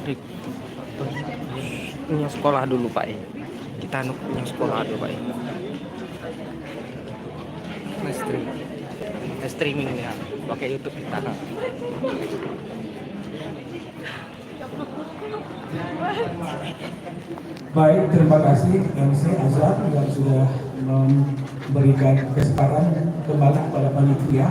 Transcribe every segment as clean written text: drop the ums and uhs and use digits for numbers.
listrik. Punya sekolah dulu Pak ya. Kita punya sekolah dulu Pak ya. Streaming ya, pakai YouTube kita. Baik, terima kasih MC Azhar yang sudah memberikan kesempatan kembali kepada panitia.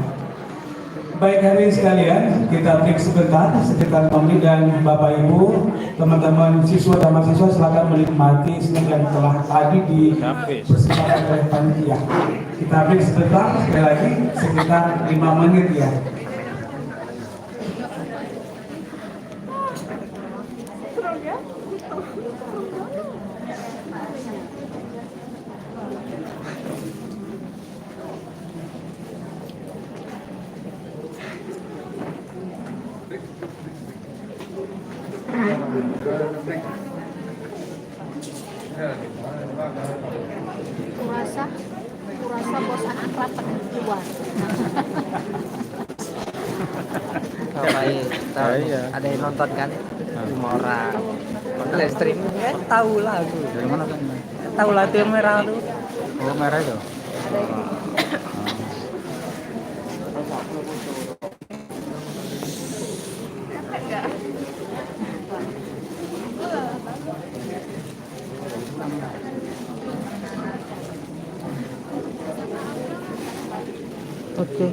Baik hadirin sekalian, kita break sebentar, sekitar 5 menit, dan Bapak Ibu, teman-teman siswa dan mahasiswa silakan menikmati snack yang telah tadi dipersembahkan oleh panitia. Kita break sebentar, sekali lagi sekitar 5 menit ya. Kurasa bosan akrab keluar. Iya. Ada yang nonton kan? 5 orang. Live stream tahu lagu. Dari mana kan? Tahu lagu yang merah tuh. Oh, merah itu. Oke.